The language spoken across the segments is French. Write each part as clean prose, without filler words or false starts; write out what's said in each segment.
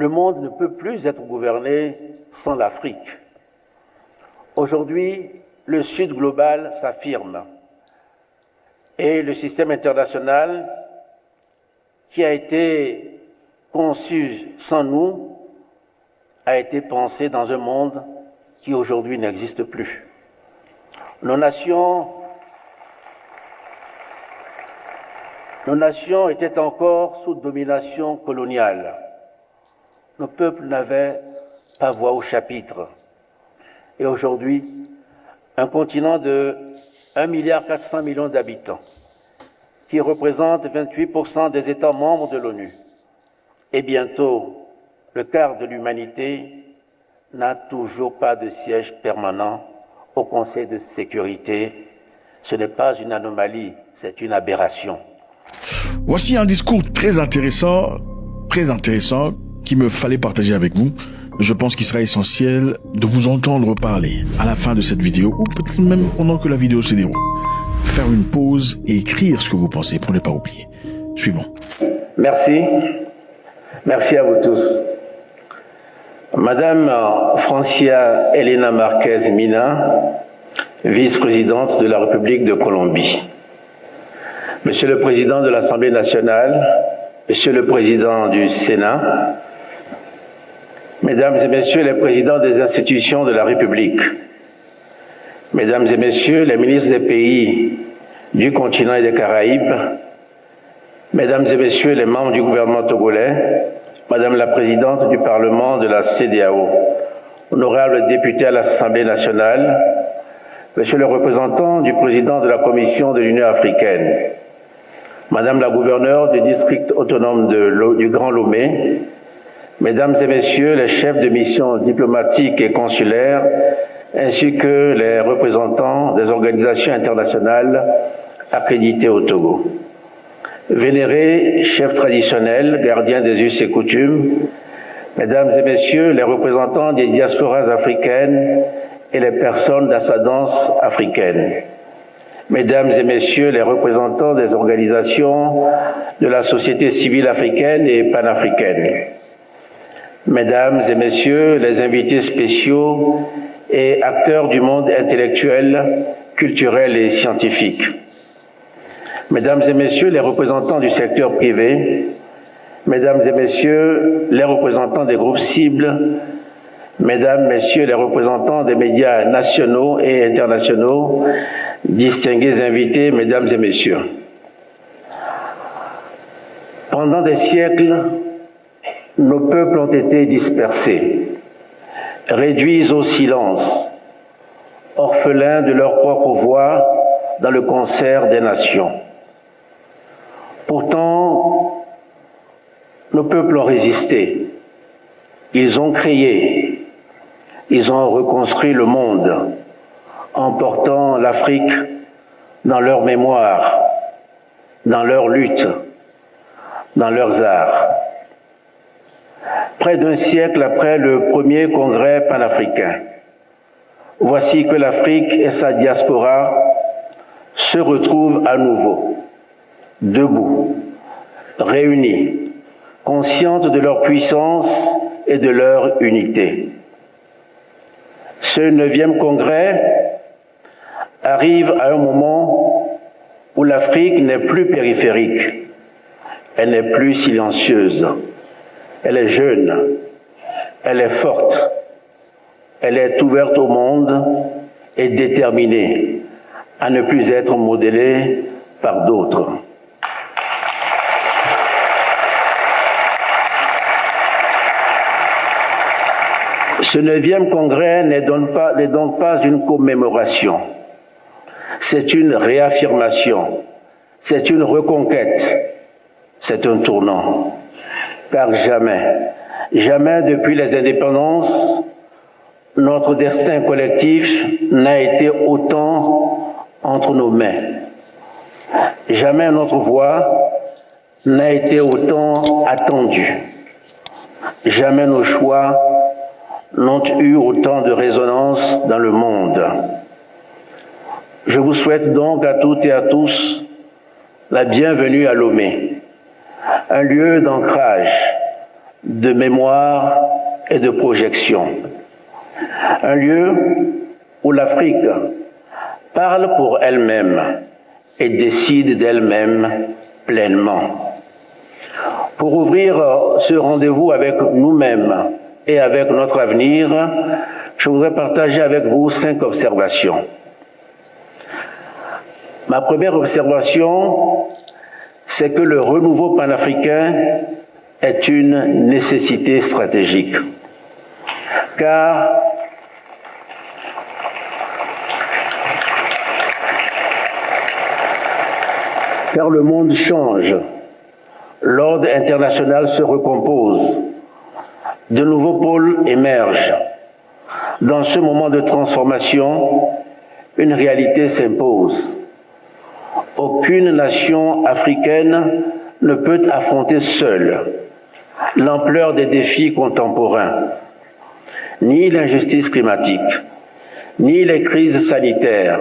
Le monde ne peut plus être gouverné sans l'Afrique. Aujourd'hui, le Sud global s'affirme et le système international qui a été conçu sans nous a été pensé dans un monde qui aujourd'hui n'existe plus. Nos nations étaient encore sous domination coloniale. Nos peuples n'avaient pas voix au chapitre. Et aujourd'hui, un continent de 1,4 milliard d'habitants, qui représente 28% des États membres de l'ONU, et bientôt le quart de l'humanité, n'a toujours pas de siège permanent au Conseil de sécurité. Ce n'est pas une anomalie, c'est une aberration. Voici un discours très intéressant, qui me fallait partager avec vous. Je pense qu'il sera essentiel de vous entendre parler à la fin de cette vidéo, ou peut-être même pendant que la vidéo se déroule. Faire une pause et écrire ce que vous pensez pour ne pas oublier. Suivons. Merci. Merci à vous tous. Madame Francia Elena Marquez Mina, vice-présidente de la République de Colombie. Monsieur le Président de l'Assemblée nationale, Monsieur le Président du Sénat, Mesdames et Messieurs les présidents des institutions de la République, Mesdames et Messieurs les ministres des pays du continent et des Caraïbes, Mesdames et Messieurs les membres du gouvernement togolais, Madame la Présidente du Parlement de la CEDEAO, honorables députés à l'Assemblée nationale, Monsieur le représentant du Président de la Commission de l'Union africaine, Madame la gouverneure du district autonome du Grand Lomé, Mesdames et Messieurs les chefs de mission diplomatiques et consulaires, ainsi que les représentants des organisations internationales accréditées au Togo. Vénérés chefs traditionnels, gardiens des us et coutumes, Mesdames et Messieurs les représentants des diasporas africaines et les personnes d'ascendance africaine, Mesdames et Messieurs les représentants des organisations de la société civile africaine et panafricaine, Mesdames et Messieurs les invités spéciaux et acteurs du monde intellectuel, culturel et scientifique, Mesdames et Messieurs les représentants du secteur privé, Mesdames et Messieurs les représentants des groupes cibles, Mesdames, Messieurs les représentants des médias nationaux et internationaux, distingués invités, Mesdames et Messieurs. Pendant des siècles, nos peuples ont été dispersés, réduits au silence, orphelins de leur propre voix dans le concert des nations. Pourtant, nos peuples ont résisté, ils ont créé, ils ont reconstruit le monde en portant l'Afrique dans leur mémoire, dans leur lutte, dans leurs arts. Près d'un siècle après le premier congrès panafricain, voici que l'Afrique et sa diaspora se retrouvent à nouveau, debout, réunis, conscientes de leur puissance et de leur unité. Ce 9e congrès arrive à un moment où l'Afrique n'est plus périphérique, elle n'est plus silencieuse, elle est jeune, elle est forte, elle est ouverte au monde et déterminée à ne plus être modélée par d'autres. Ce 9e congrès n'est donc pas une commémoration, c'est une réaffirmation, c'est une reconquête, c'est un tournant. Car jamais depuis les indépendances, notre destin collectif n'a été autant entre nos mains. Jamais notre voix n'a été autant attendue. Jamais nos choix n'ont eu autant de résonance dans le monde. Je vous souhaite donc à toutes et à tous la bienvenue à Lomé, un lieu d'ancrage, de mémoire et de projection. Un lieu où l'Afrique parle pour elle-même et décide d'elle-même pleinement. Pour ouvrir ce rendez-vous avec nous-mêmes et avec notre avenir, je voudrais partager avec vous 5 observations. Ma première observation, c'est que le renouveau panafricain est une nécessité stratégique. Car le monde change, l'ordre international se recompose, de nouveaux pôles émergent. Dans ce moment de transformation, une réalité s'impose. Aucune nation africaine ne peut affronter seule l'ampleur des défis contemporains, ni l'injustice climatique, ni les crises sanitaires,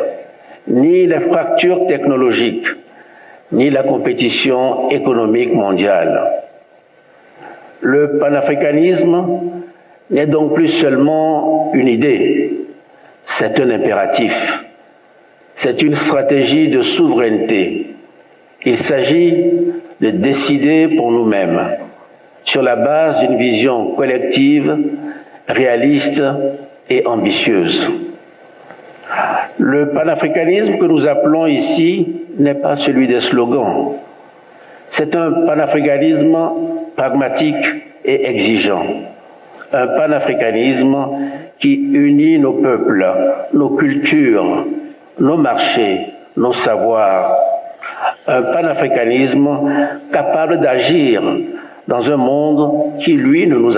ni les fractures technologiques, ni la compétition économique mondiale. Le panafricanisme n'est donc plus seulement une idée, c'est un impératif, c'est une stratégie de souveraineté. Il s'agit de décider pour nous-mêmes, sur la base d'une vision collective, réaliste et ambitieuse. Le panafricanisme que nous appelons ici n'est pas celui des slogans. C'est un panafricanisme pragmatique et exigeant. Un panafricanisme qui unit nos peuples, nos cultures, nos marchés, nos savoirs. Un panafricanisme capable d'agir dans un monde qui, lui, ne nous